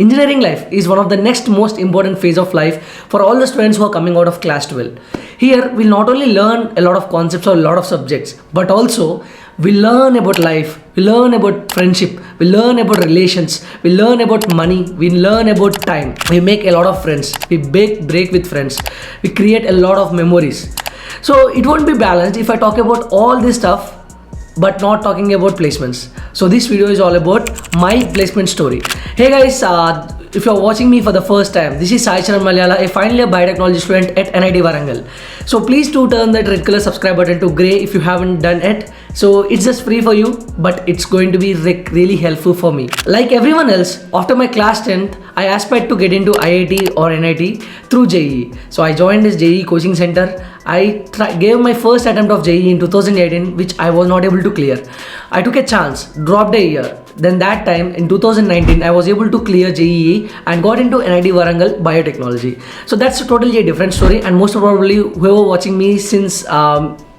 Engineering life is one of the next most important phase of life for all the students who are coming out of class 12. Here, we'll not only learn a lot of concepts or a lot of subjects, but also we learn about life, we learn about friendship, we learn about relations, we learn about money, we learn about time. We make a lot of friends, we break with friends, we create a lot of memories. So it won't be balanced if I talk about all this stuff but not talking about placements. So this video is all about my placement story. Hey guys, if you're watching me for the first time, this is Sai Charan Malyala, a final year biotechnology student at NIT Warangal. So please do turn that red color subscribe button to grey if you haven't done it. So it's just free for you, but it's going to be really helpful for me. Like everyone else, after my class 10th, I aspired to get into IIT or NIT through JEE. So I joined this JEE coaching center. I gave my first attempt of JEE in 2018, which I was not able to clear. I took a chance, dropped a year. Then that time in 2019, I was able to clear JEE and got into NIT Warangal Biotechnology. So that's totally a different story, and most probably whoever watching me since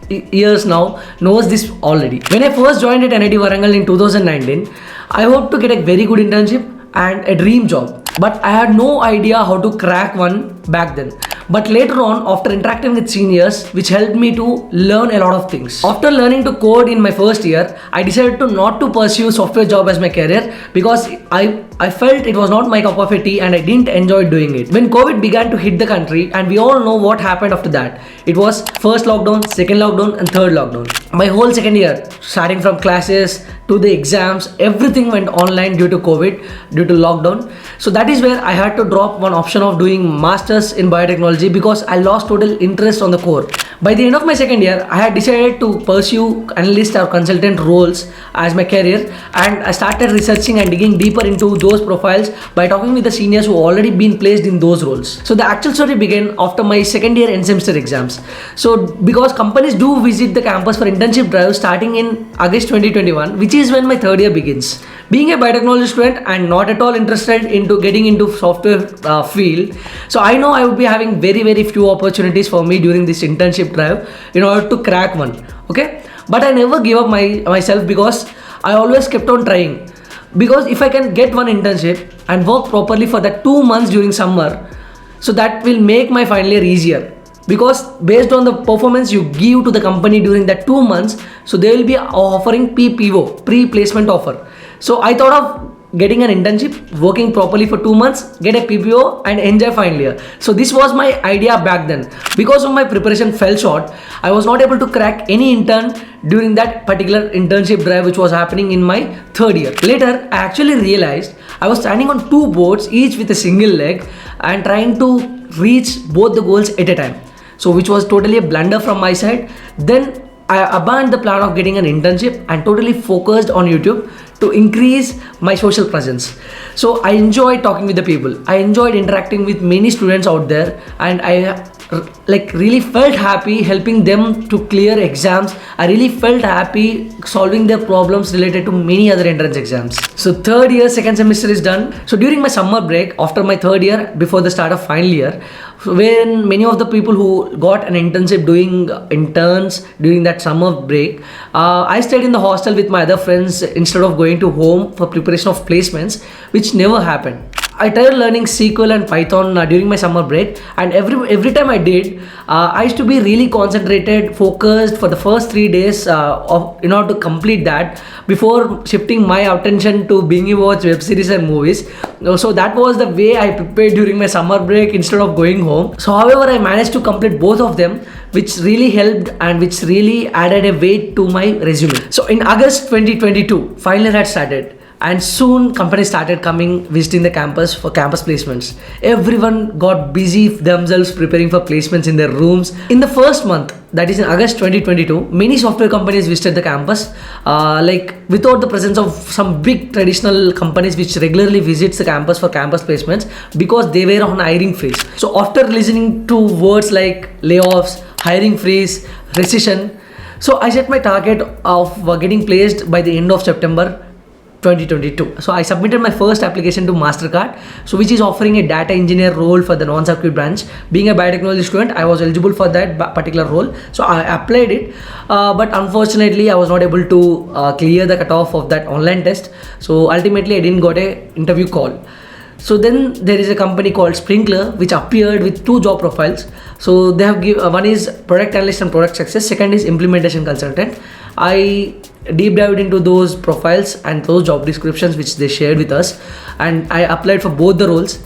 years now knows this already. When I first joined at NIT Warangal in 2019, I hoped to get a very good internship and a dream job, but I had no idea how to crack one back then. But later on, after interacting with seniors, which helped me to learn a lot of things. After learning to code in my first year, I decided to not to pursue software job as my career because I felt it was not my cup of tea and I didn't enjoy doing it. When COVID began to hit the country, and we all know what happened after that. It was first lockdown, second lockdown and third lockdown. My whole second year, starting from classes to the exams, everything went online due to COVID, due to lockdown. So that is where I had to drop one option of doing masters in biotechnology because I lost total interest on the core. By the end of my second year, I had decided to pursue analyst or consultant roles as my career, and I started researching and digging deeper into those profiles by talking with the seniors who already been placed in those roles. So the actual story began after my second year end semester exams. So because companies do visit the campus for internship drives starting in August 2021, which is when my third year begins. Being a biotechnology student and not at all interested into getting into software field, so I know I would be having very few opportunities for me during this internship drive in order to crack one. Okay, but I never give up myself because I always kept on trying. Because if I can get one internship and work properly for that 2 months during summer, so that will make my final year easier. Because based on the performance you give to the company during that 2 months, so they will be offering PPO, pre-placement offer. So I thought of getting an internship, working properly for 2 months, get a PPO and enjoy final year. So this was my idea back then. Because of my preparation fell short, I was not able to crack any intern during that particular internship drive which was happening in my third year. Later, I actually realized I was standing on two boards, each with a single leg, and trying to reach both the goals at a time. So which was totally a blunder from my side. Then I abandoned the plan of getting an internship and totally focused on YouTube to increase my social presence. So I enjoyed talking with the people. I enjoyed interacting with many students out there, and I really felt happy helping them to clear exams. I really felt happy solving their problems related to many other entrance exams. So third year, second semester is done. So during my summer break, after my third year, before the start of final year, when many of the people who got an internship doing interns during that summer break, I stayed in the hostel with my other friends instead of going to home for preparation of placements, which never happened. I tried learning SQL and Python during my summer break, and every time I did, I used to be really concentrated, focused for the first 3 days in order to complete that before shifting my attention to binge watch web series and movies. So that was the way I prepared during my summer break instead of going home. So however, I managed to complete both of them, which really helped and which really added a weight to my resume. So in August 2022, final year had started. And soon companies started visiting the campus for campus placements. Everyone got busy themselves preparing for placements in their rooms. In the first month, that is in August 2022, many software companies visited the campus, without the presence of some big traditional companies which regularly visits the campus for campus placements because they were on hiring freeze. So after listening to words like layoffs, hiring freeze, recession, so I set my target of getting placed by the end of September 2022. So I submitted my first application to MasterCard, so which is offering a data engineer role for the non-circuit branch. Being a biotechnology student, I was eligible for that particular role, so I applied it, but unfortunately I was not able to clear the cutoff of that online test. So ultimately I didn't got a interview call. So then there is a company called Sprinklr which appeared with 2 job profiles. So they have one is product analyst and product success, second is implementation consultant. I deep dived into those profiles and those job descriptions which they shared with us, and I applied for both the roles.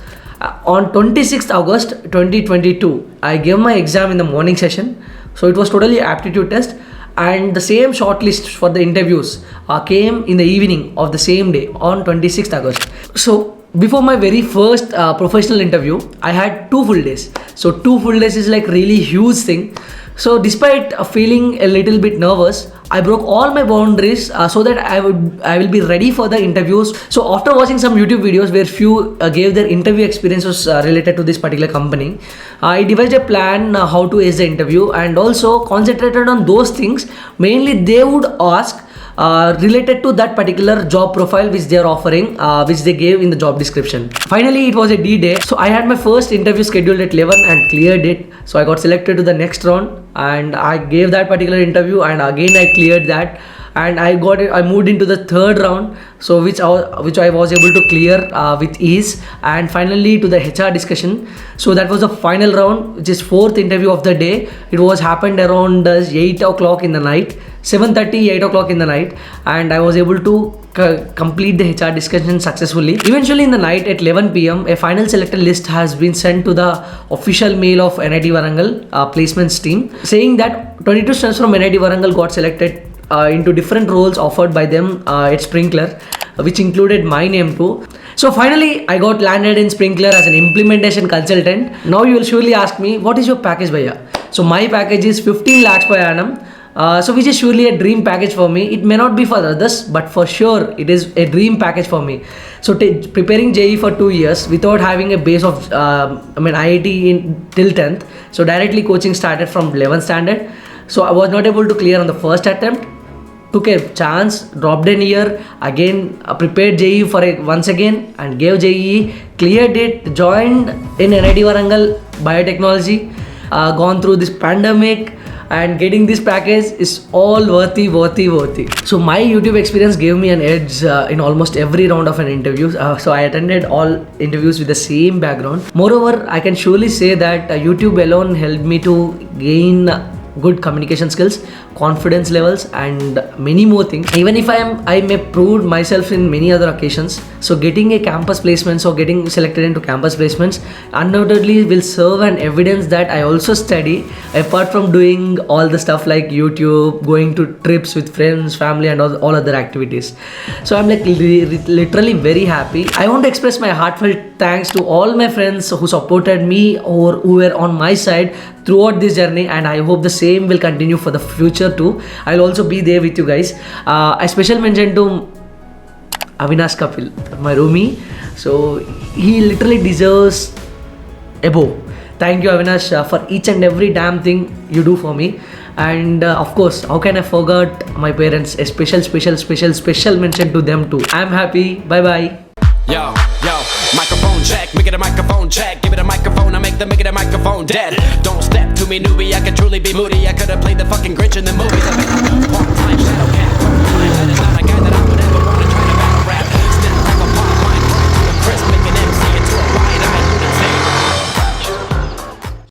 On 26th August 2022, I gave my exam in the morning session. So it was totally aptitude test, and the same shortlist for the interviews came in the evening of the same day on 26th August. So before my very first professional interview, I had 2 full days. So 2 full days is like really huge thing. So despite feeling a little bit nervous, I broke all my boundaries so that I will be ready for the interviews. So after watching some YouTube videos where few gave their interview experiences related to this particular company, I devised a plan how to ace the interview, and also concentrated on those things mainly they would ask related to that particular job profile which they are offering, which they gave in the job description. Finally, it was a D-Day. So I had my first interview scheduled at 11 and cleared it. So I got selected to the next round, and I gave that particular interview, and again I cleared that. And I moved into the 3rd round, so which I was able to clear with ease, and finally to the HR discussion. So that was the final round, which is 4th interview of the day. It was happened around 8 o'clock in the night, 7:30, 8 o'clock in the night, and I was able to complete the HR discussion successfully. Eventually in the night at 11 p.m, a final selected list has been sent to the official mail of NIT Warangal placements team, saying that 22 students from NIT Warangal got selected into different roles offered by them at Sprinklr, which included my name too. So finally, I got landed in Sprinklr as an implementation consultant. Now you will surely ask me, what is your package, Bhaiya? So my package is 15 lakhs per annum. So which is surely a dream package for me. It may not be for others, but for sure it is a dream package for me. So preparing JEE for 2 years without having a base of IIT till 10th. So directly coaching started from 11th standard. So I was not able to clear on the first attempt. Took a chance, dropped a year, again prepared JEE for once again and gave JEE, cleared it, joined in NIT Warangal Biotechnology, gone through this pandemic, and getting this package is all worthy. So my YouTube experience gave me an edge in almost every round of an interview. So I attended all interviews with the same background. Moreover, I can surely say that YouTube alone helped me to gain good communication skills, confidence levels, and many more things. Even if I may prove myself in many other occasions, so getting a campus placements or getting selected into campus placements undoubtedly will serve an evidence that I also study apart from doing all the stuff like YouTube, going to trips with friends, family, and all other activities. So I'm like literally very happy. I want to express my heartfelt thanks to all my friends who supported me or who were on my side throughout this journey, and I hope the same will continue for the future too. I'll also be there with you guys. A special mention to Avinash Kapil, my roomie. So he literally deserves a bow. Thank you, Avinash, for each and every damn thing you do for me. And of course, how can I forget my parents? A special mention to them too. I'm happy. Bye bye. Yo, microphone check, make it a microphone check. Give it a microphone, I make the microphone dead. Don't step to me, newbie, I could truly be moody. I could've played the fucking Grinch in the movie.